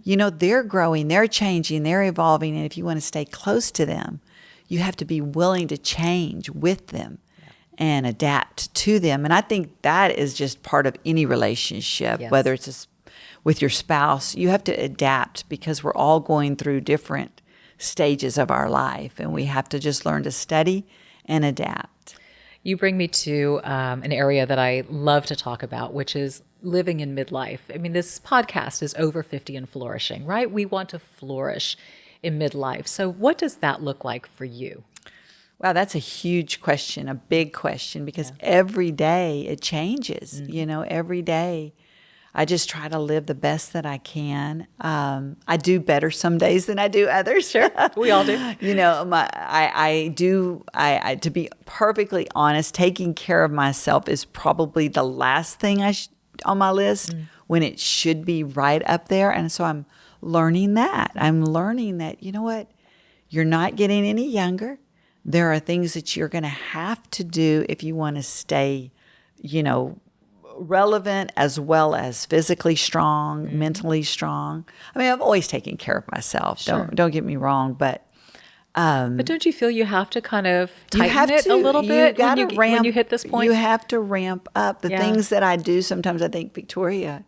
Speaker 2: They're growing, they're changing, they're evolving. And if you want to stay close to them, you have to be willing to change with them and adapt to them. And I think that is just part of any relationship, whether it's with your spouse. You have to adapt, because we're all going through different stages of our life, and we have to just learn to study and adapt.
Speaker 1: You bring me to an area that I love to talk about, which is living in midlife. I mean, this podcast is over 50 and flourishing, right? We want to flourish in midlife. So what does that look like for you?
Speaker 2: Wow, that's a huge question, a big question, because every day it changes. Every day I just try to live the best that I can. I do better some days than I do others.
Speaker 1: Sure, we all do.
Speaker 2: I to be perfectly honest, taking care of myself is probably the last thing on my list when it should be right up there. And so I'm learning that. You know what? You're not getting any younger. There are things that you're going to have to do if you want to stay, relevant as well as physically strong, mentally strong. I mean, I've always taken care of myself.
Speaker 1: Sure.
Speaker 2: Don't get me wrong, but
Speaker 1: don't you feel you have to kind of tighten it a little bit when you hit this point?
Speaker 2: You have to ramp up the things that I do. Sometimes I think, Victoria,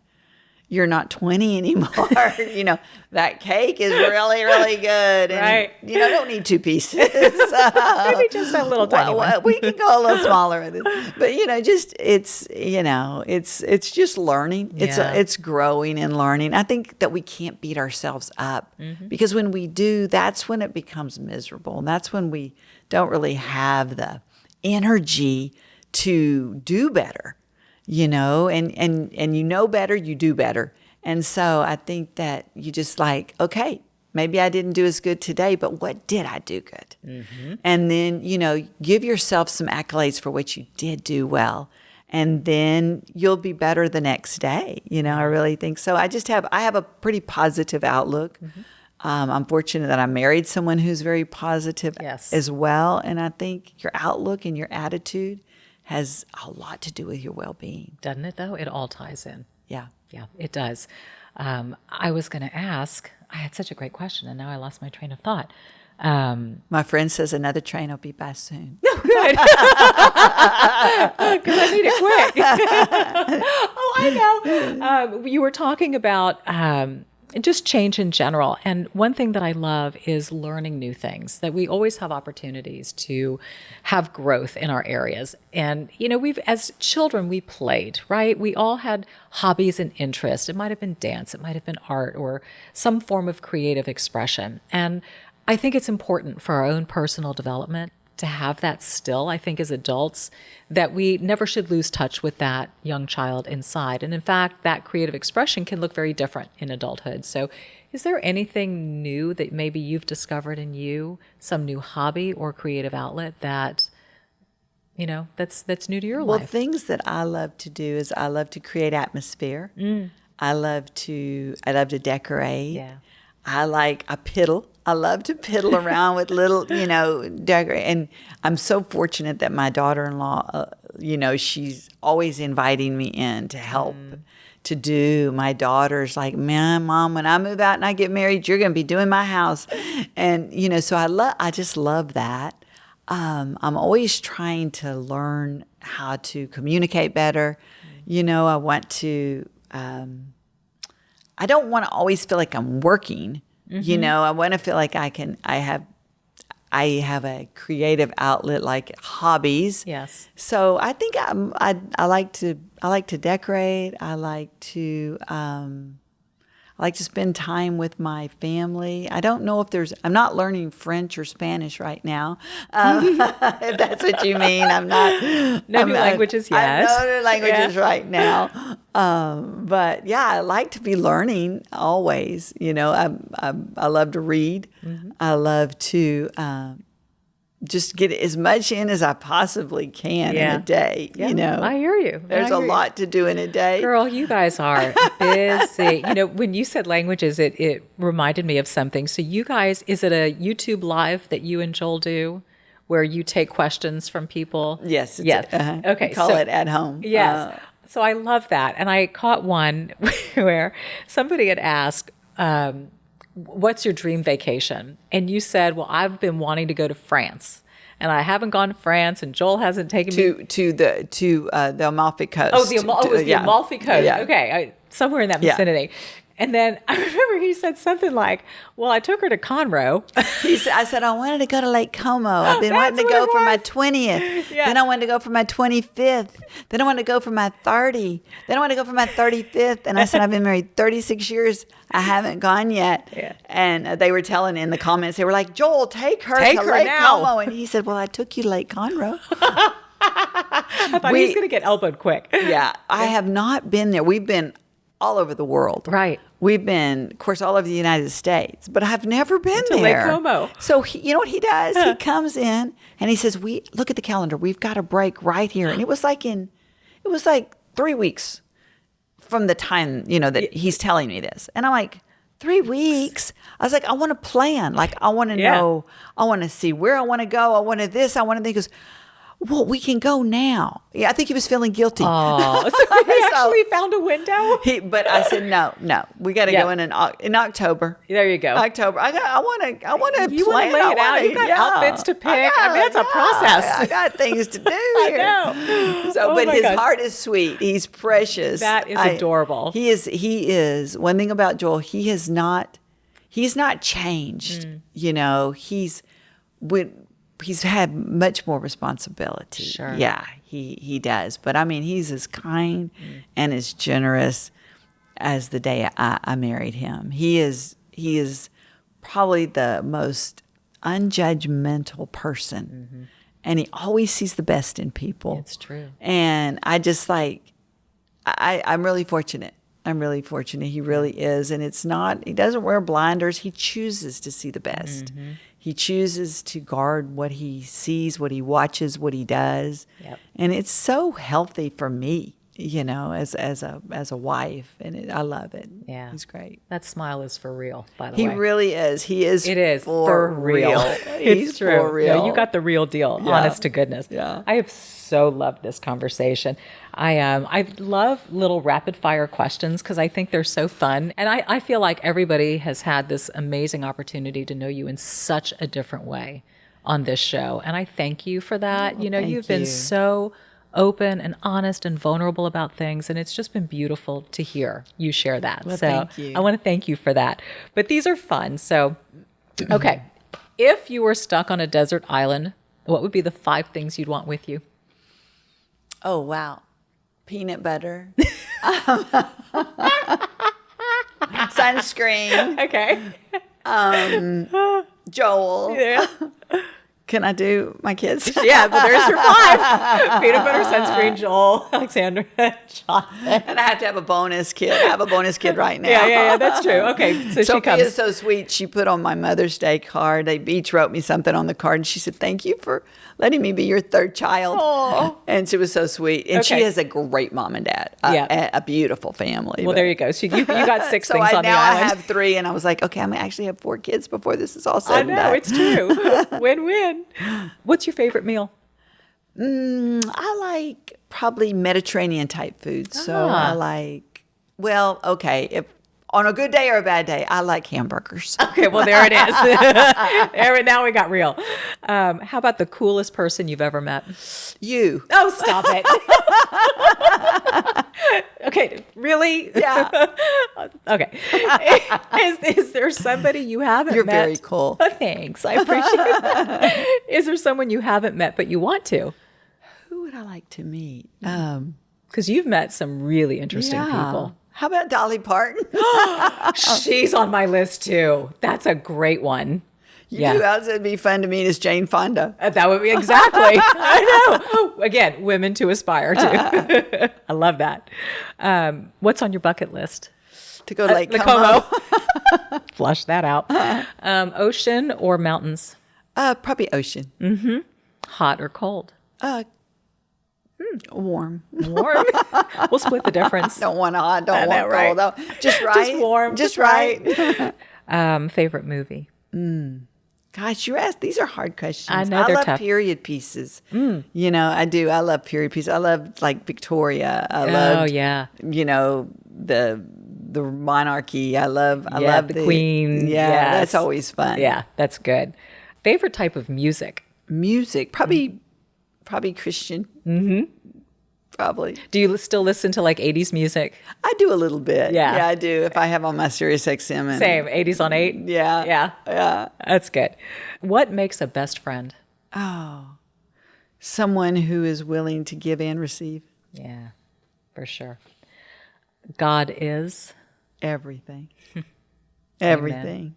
Speaker 2: you're not 20 anymore. That cake is really, really good. And,
Speaker 1: right.
Speaker 2: I don't need 2 pieces.
Speaker 1: Maybe just a little tiny one.
Speaker 2: We can go a little smaller with it. But, it's just learning. It's growing and learning. I think that we can't beat ourselves up, because when we do, that's when it becomes miserable. And that's when we don't really have the energy to do better. And better, you do better. And so I think that you just okay, maybe I didn't do as good today, but what did I do good? And then, give yourself some accolades for what you did do well. And then you'll be better the next day. I really think so. I have a pretty positive outlook. I'm fortunate that I married someone who's very positive as well. And I think your outlook and your attitude has a lot to do with your well-being.
Speaker 1: Doesn't it, though? It all ties in.
Speaker 2: Yeah.
Speaker 1: Yeah, it does. I was going to ask, I had such a great question, and now I lost my train of thought.
Speaker 2: My friend says another train will be by soon.
Speaker 1: Oh, good. Because I need it quick. Oh, I know. You were talking about just change in general. And one thing that I love is learning new things, that we always have opportunities to have growth in our areas. And, as children, we played, right? We all had hobbies and interests. It might have been dance, it might have been art, or some form of creative expression. And I think it's important for our own personal development to have that still. I think as adults that we never should lose touch with that young child inside. And in fact, that creative expression can look very different in adulthood. So is there anything new that maybe you've discovered in you, some new hobby or creative outlet that, that's new to your life?
Speaker 2: Well, things that I love to do is I love to create atmosphere. I love to decorate.
Speaker 1: Yeah.
Speaker 2: I piddle. I love to piddle around with little, decorate. And I'm so fortunate that my daughter-in-law, she's always inviting me in to help to do. My daughter's like, man, Mom, when I move out and I get married, you're going to be doing my house. And, so I just love that. I'm always trying to learn how to communicate better. I want to, I don't want to always feel like I'm working. I want to feel like I I have a creative outlet like hobbies.
Speaker 1: Yes.
Speaker 2: So I think I like to decorate. I like to spend time with my family. I don't know if I'm not learning French or Spanish right now. If that's what you mean.
Speaker 1: No new languages yet.
Speaker 2: No new languages right now. But yeah, I like to be learning always. I love to read. Mm-hmm. I love to just get as much in as I possibly can in a day.
Speaker 1: Yeah. I hear you.
Speaker 2: There's a lot to do in a day.
Speaker 1: Girl, you guys are busy. When you said languages, it reminded me of something. So you guys, is it a YouTube live that you and Joel do where you take questions from people?
Speaker 2: Yes.
Speaker 1: Yes. Okay.
Speaker 2: We call it At Home.
Speaker 1: Yes. So I love that. And I caught one where somebody had asked, what's your dream vacation? And you said, well, I've been wanting to go to France, and I haven't gone to France, and Joel hasn't taken me
Speaker 2: to the Amalfi Coast.
Speaker 1: Oh, it was the Amalfi Coast.
Speaker 2: Yeah.
Speaker 1: Okay, somewhere in that vicinity. And then I remember he said something like, well, I took her to Conroe.
Speaker 2: I said, I wanted to go to Lake Como. I've been wanting to go for my 20th. Yeah. Then I wanted to go for my 25th. Then I wanted to go for my 30. Then I wanted to go for my 35th. And I said, I've been married 36 years. I haven't gone yet. Yeah. And they were telling in the comments, they were like, Joel, take her to Lake Como. And he said, well, I took you to Lake Conroe.
Speaker 1: I thought he was going to get elbowed quick.
Speaker 2: Yeah. I have not been there. We've been all over the world.
Speaker 1: Right.
Speaker 2: We've been, of course, all over the United States, but I've never been
Speaker 1: to
Speaker 2: there.
Speaker 1: Lake Como.
Speaker 2: So you know what he does? He comes in and he says, look at the calendar. We've got a break right here. And it was like 3 weeks from the time, that he's telling me this. And I'm like, 3 weeks? I was like, I want to plan. Like, I want to know, I want to see where I want to go. I want to this, I want to think. He goes, well, we can go now. Yeah, I think he was feeling guilty.
Speaker 1: Oh, so he actually found a window?
Speaker 2: But I said, no, we got to go in October.
Speaker 1: There you go.
Speaker 2: October. I want to
Speaker 1: You want to lay it out. You got outfits to pick. It's a process.
Speaker 2: I got things to do here.
Speaker 1: I know.
Speaker 2: So, but his heart is sweet. He's precious.
Speaker 1: That is adorable.
Speaker 2: He is. One thing about Joel, he's not changed. He's had much more responsibility.
Speaker 1: Sure.
Speaker 2: Yeah, he does. But I mean, he's as kind and as generous as the day I married him. He is probably the most unjudgmental person. Mm-hmm. And he always sees the best in people.
Speaker 1: It's true.
Speaker 2: And I just I'm really fortunate. He really is. And he doesn't wear blinders. He chooses to see the best. Mm-hmm. He chooses to guard what he sees, what he watches, what he does. Yep. And it's so healthy for me, as a wife. And I love it.
Speaker 1: Yeah.
Speaker 2: He's great.
Speaker 1: That smile is for real, by the way.
Speaker 2: He really is. He is.
Speaker 1: It is
Speaker 2: for real.
Speaker 1: It's true.
Speaker 2: For real.
Speaker 1: No, you got the real deal, honest to goodness.
Speaker 2: Yeah.
Speaker 1: I have so loved this conversation. I love little rapid fire questions because I think they're so fun. And I feel like everybody has had this amazing opportunity to know you in such a different way on this show. And I thank you for that.
Speaker 2: Well,
Speaker 1: you've been so open and honest and vulnerable about things. And it's just been beautiful to hear you share that.
Speaker 2: Well,
Speaker 1: so
Speaker 2: thank you.
Speaker 1: I want to thank you for that. But these are fun. So, okay. If you were stuck on a desert island, what would be the 5 things you'd want with you?
Speaker 2: Oh, wow. Peanut butter. Sunscreen.
Speaker 1: Okay.
Speaker 2: Joel.
Speaker 1: Yeah.
Speaker 2: Can I do my kids?
Speaker 1: Yeah, but there's your 5. Peanut butter, sunscreen, Joel, Alexander, Jonathan.
Speaker 2: And I have to have a bonus kid. I have a bonus kid right now.
Speaker 1: Yeah, that's true. Okay, so she comes.
Speaker 2: Sophia is so sweet. She put on my Mother's Day card. They each wrote me something on the card, and she said, thank you for letting me be your 3rd child.
Speaker 1: Aww.
Speaker 2: And she was so sweet. And she has a great mom and dad, a beautiful family.
Speaker 1: Well, there you go. So you got 6 things on the island.
Speaker 2: Now I have 3, and I was like, okay, I'm going to actually have 4 kids before this is all said and done.
Speaker 1: I know, it's true. Win-win. What's your favorite meal?
Speaker 2: I like probably Mediterranean type food. So I like, if On a good day or a bad day, I like hamburgers.
Speaker 1: Okay, well, there it is. Now we got real. How about the coolest person you've ever met?
Speaker 2: You.
Speaker 1: Oh, stop it. Okay, really?
Speaker 2: Yeah.
Speaker 1: Okay. Is there somebody you haven't
Speaker 2: You're
Speaker 1: met?
Speaker 2: very cool.
Speaker 1: Oh, thanks. I appreciate it. Is there someone you haven't met but you want to?
Speaker 2: Who would I like to meet?
Speaker 1: Because you've met some really interesting people.
Speaker 2: How about Dolly Parton?
Speaker 1: She's on my list too. That's a great one.
Speaker 2: Who else would be fun to meet is Jane Fonda.
Speaker 1: That would be exactly. I know. Again, women to aspire to. I love that. What's on your bucket list?
Speaker 2: To go to Lake
Speaker 1: Como. Flush that out. Ocean or mountains?
Speaker 2: Probably ocean.
Speaker 1: Mm-hmm. Hot or cold?
Speaker 2: Warm.
Speaker 1: Warm. We'll split the difference.
Speaker 2: Don't want hot. Don't want
Speaker 1: right.
Speaker 2: cold. Just right.
Speaker 1: Just warm.
Speaker 2: Just right.
Speaker 1: Favorite movie?
Speaker 2: Gosh, you asked. These are hard questions.
Speaker 1: I know they're
Speaker 2: love
Speaker 1: tough.
Speaker 2: period pieces. You know, I do. I love period pieces. I love like Victoria. I love. You know, the monarchy. I love
Speaker 1: the Queen.
Speaker 2: Yeah,
Speaker 1: Yes.
Speaker 2: that's always fun.
Speaker 1: Yeah, that's good. Favorite type of music?
Speaker 2: Music, probably Christian. Mm-hmm. Probably.
Speaker 1: Do you still listen to like 80s music?
Speaker 2: I do a little bit.
Speaker 1: Yeah.
Speaker 2: Yeah, I do. If I have on my Sirius XM.
Speaker 1: Same, 80s on 8?
Speaker 2: Yeah.
Speaker 1: Yeah. That's good. What makes a best friend?
Speaker 2: Oh, someone who is willing to give and receive.
Speaker 1: Yeah, for sure. God is?
Speaker 2: Everything. Everything.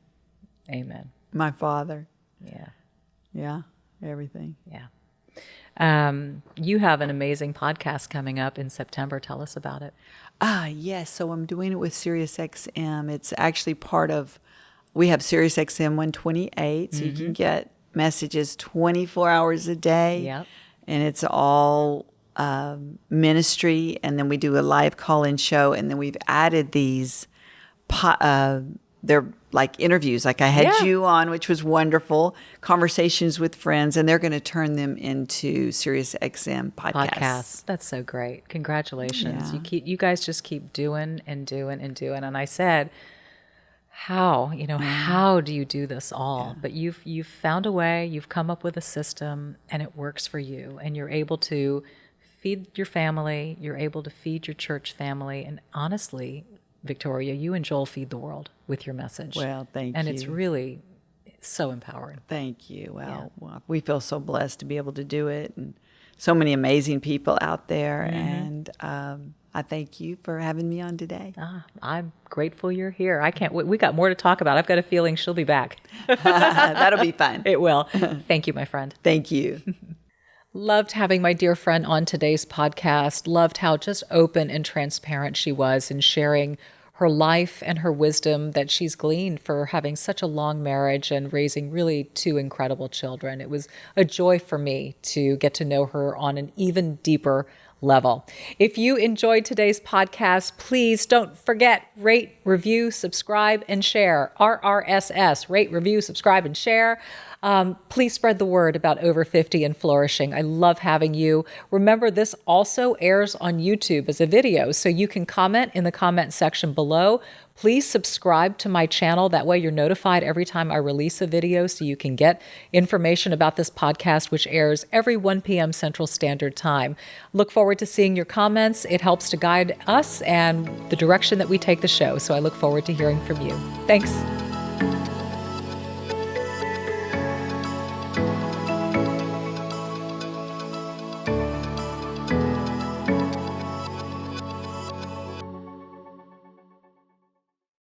Speaker 1: Amen.
Speaker 2: My Father.
Speaker 1: Yeah.
Speaker 2: Yeah, everything.
Speaker 1: Yeah. You have an amazing podcast coming up in September. Tell us about it.
Speaker 2: Yes. So I'm doing it with SiriusXM. It's actually part of, we have SiriusXM 128, so you can get messages 24 hours a day.
Speaker 1: Yep.
Speaker 2: And it's all ministry. And then we do a live call-in show. And then we've added these, they're like interviews, like I had you on, which was wonderful, conversations with friends, and they're going to turn them into SiriusXM podcasts.
Speaker 1: That's so great. Congratulations.
Speaker 2: Yeah.
Speaker 1: You guys just keep doing and doing and doing. And I said, how do you do this all? But you've found a way, you've come up with a system, and it works for you. And you're able to feed your family, you're able to feed your church family, and honestly, Victoria, you and Joel feed the world with your message.
Speaker 2: Well, thank you.
Speaker 1: And it's really so empowering.
Speaker 2: Thank you. Well, we feel so blessed to be able to do it, and so many amazing people out there. And I thank you for having me on today.
Speaker 1: I'm grateful you're here. I can't wait. We got more to talk about. I've got a feeling she'll be back.
Speaker 2: That'll be fun.
Speaker 1: It will. Thank you, my friend.
Speaker 2: Thank you.
Speaker 1: Loved having my dear friend on today's podcast. Loved how just open and transparent she was in sharing her life and her wisdom that she's gleaned for having such a long marriage and raising really two incredible children. It was a joy for me to get to know her on an even deeper level. If you enjoyed today's podcast, please don't forget, rate, review, subscribe, and share. RRSS, rate, review, subscribe, and share. Please spread the word about Over 50 and Flourishing. I love having you. Remember, this also airs on YouTube as a video, so you can comment in the comment section below. Please subscribe to my channel. That way you're notified every time I release a video, so you can get information about this podcast, which airs every 1 p.m. Central Standard Time. Look forward to seeing your comments. It helps to guide us and the direction that we take the show, so I look forward to hearing from you. Thanks.